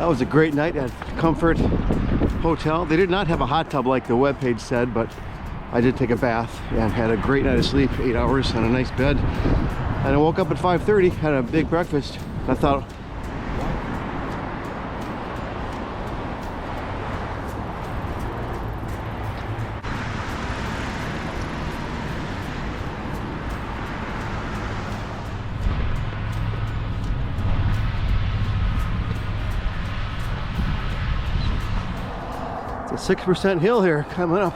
That was a great night at Comfort Hotel. They did not have a hot tub like the webpage said, but I did take a bath and had a great night of sleep, 8 hours on a nice bed. And I woke up at 5:30, had a big breakfast. I thought, it's a 6% hill here coming up.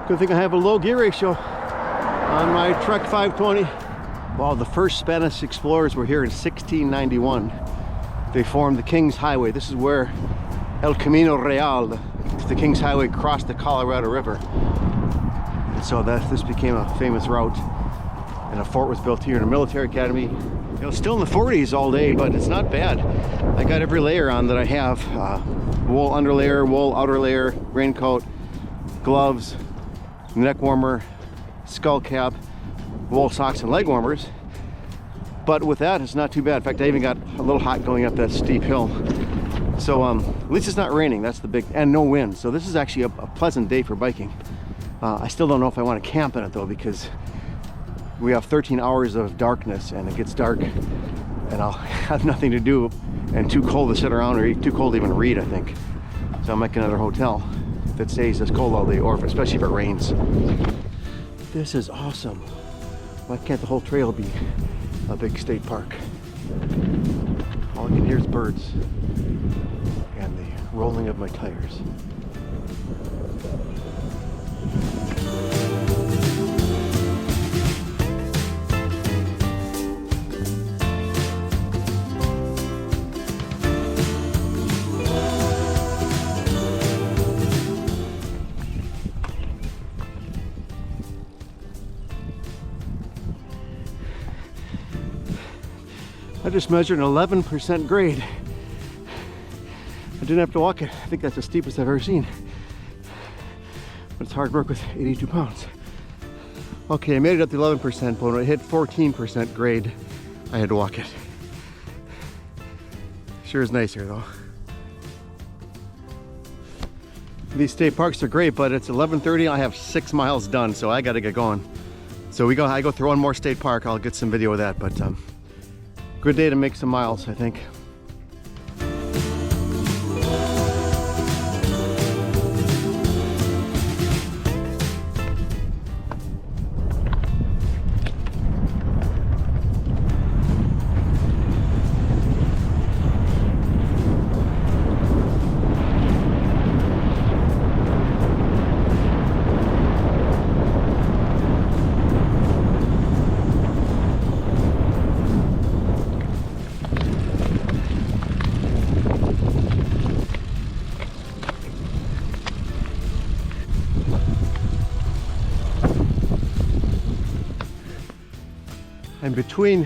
Good thing I have a low gear ratio on my Trek 520. Wow, the first Spanish explorers were here in 1691. They formed the King's Highway. This is where El Camino Real, the King's Highway, crossed the Colorado River. And so this became a famous route. And a fort was built here in a military academy. You know, still in the 40s all day, but it's not bad. I got every layer on that I have. Wool underlayer, wool outer layer, raincoat, gloves, neck warmer, skull cap, wool socks and leg warmers. But with that, it's not too bad. In fact, I even got a little hot going up that steep hill. So at least it's not raining. That's the big, and no wind. So this is actually a pleasant day for biking. I still don't know if I want to camp in it though, because we have 13 hours of darkness and it gets dark and I'll have nothing to do and too cold to sit around or too cold to even read, I think. So I'll make another hotel that stays this cold all day, or especially if it rains. This is awesome. Why can't the whole trail be a big state park? All I can hear is birds and the rolling of my tires. I just measured an 11% grade. I didn't have to walk it. I think that's the steepest I've ever seen. But it's hard work with 82 pounds. Okay, I made it up to 11%, but when I hit 14% grade, I had to walk it. Sure is nice here though. These state parks are great, but it's 11:30. I have 6 miles done, so I gotta get going. So I go through one more state park. I'll get some video of that, but good day to make some miles, I think. And between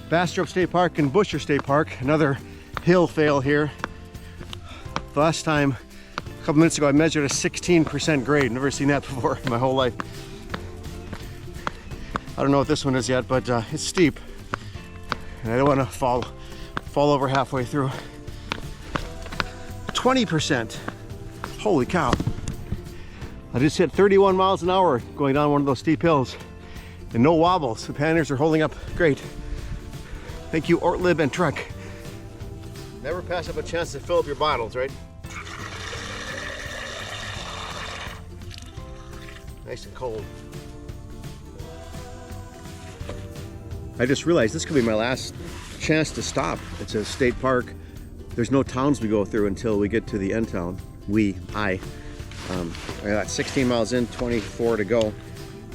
Bastrop State Park and Busher State Park, another hill fail here. The last time, a couple minutes ago, I measured a 16% grade. Never seen that before in my whole life. I don't know what this one is yet, but it's steep. And I don't want to fall over halfway through. 20%. Holy cow. I just hit 31 miles an hour going down one of those steep hills. And no wobbles. The panniers are holding up great. Thank you, Ortlib and Trek. Never pass up a chance to fill up your bottles, right? Nice and cold. I just realized this could be my last chance to stop. It's a state park. There's no towns we go through until we get to the end town. I got 16 miles in, 24 to go.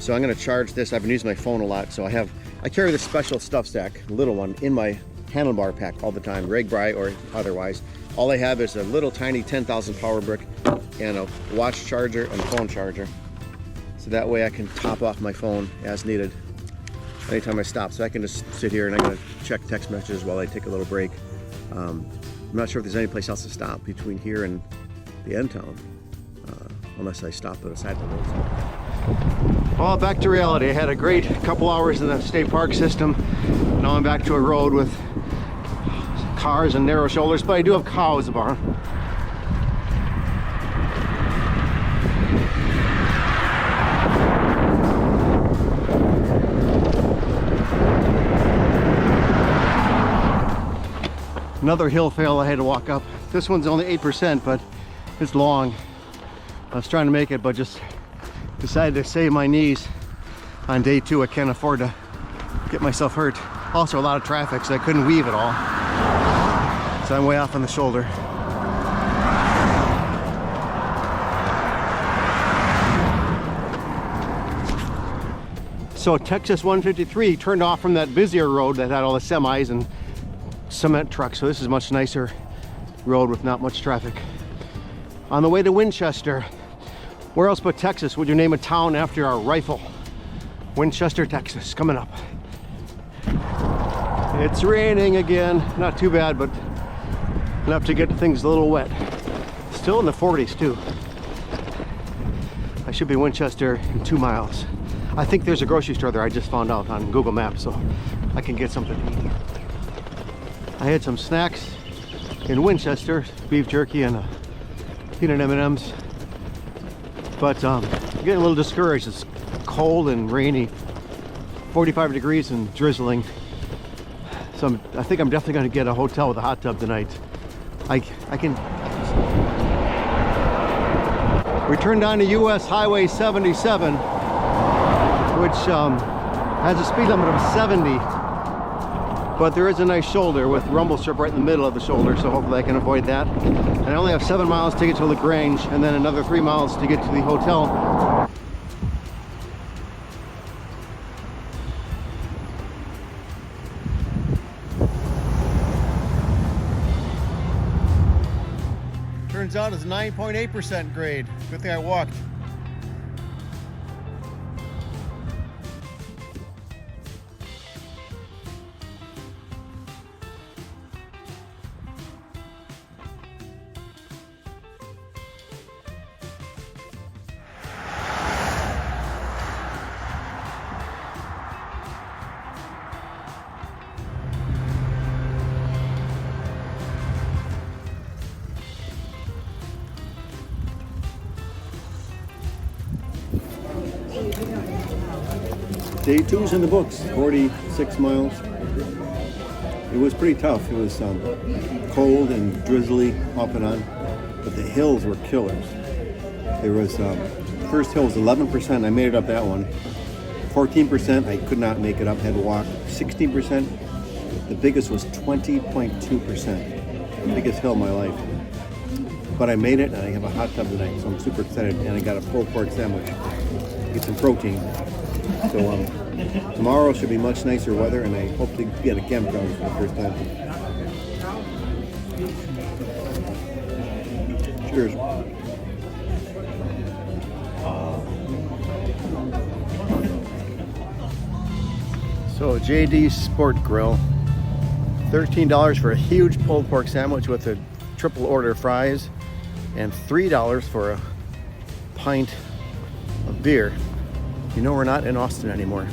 So I'm going to charge this. I've been using my phone a lot, so I carry this special stuff stack, little one, in my handlebar pack all the time, RegBri or otherwise. All I have is a little tiny 10,000 power brick and a watch charger and a phone charger. So that way I can top off my phone as needed anytime I stop. So I can just sit here and I'm going to check text messages while I take a little break. I'm not sure if there's any place else to stop between here and the end town, unless I stop at a side of the road. Well, back to reality. I had a great couple hours in the state park system. Now I'm back to a road with cars and narrow shoulders, but I do have cows at the barn. Another hill fail I had to walk up. This one's only 8%, but it's long. I was trying to make it, but just decided to save my knees on day 2. I can't afford to get myself hurt. Also a lot of traffic, so I couldn't weave at all. So I'm way off on the shoulder. So Texas 153 turned off from that busier road that had all the semis and cement trucks. So this is a much nicer road with not much traffic. On the way to Winchester. Where else but Texas would you name a town after a rifle? Winchester, Texas, coming up. It's raining again. Not too bad, but enough to get things a little wet. Still in the 40s too. I should be in Winchester in 2 miles. I think there's a grocery store there. I just found out on Google Maps, so I can get something to eat. I had some snacks in Winchester, beef jerky and peanut M&Ms. But I'm getting a little discouraged. It's cold and rainy, 45 degrees and drizzling. So I think I'm definitely going to get a hotel with a hot tub tonight. I can. We turned on to US Highway 77, which has a speed limit of 70. But there is a nice shoulder with rumble strip right in the middle of the shoulder, so hopefully I can avoid that. And I only have 7 miles to get to the Grange, and then another 3 miles to get to the hotel. Turns out it's 9.8% grade. Good thing I walked. Day 2's in the books, 46 miles. It was pretty tough. It was cold and drizzly off and on, but the hills were killers. There was, first hill was 11%, I made it up that one. 14%, I could not make it up, had to walk. 16%, the biggest was 20.2%, the biggest hill in my life. But I made it, and I have a hot tub tonight, so I'm super excited, and I got a pulled pork sandwich. Get some protein. So tomorrow should be much nicer weather, and I hope to get a campground for the first time. Cheers. So JD's Sport Grill, $13 for a huge pulled pork sandwich with a triple order fries, and $3 for a pint of beer. You know we're not in Austin anymore.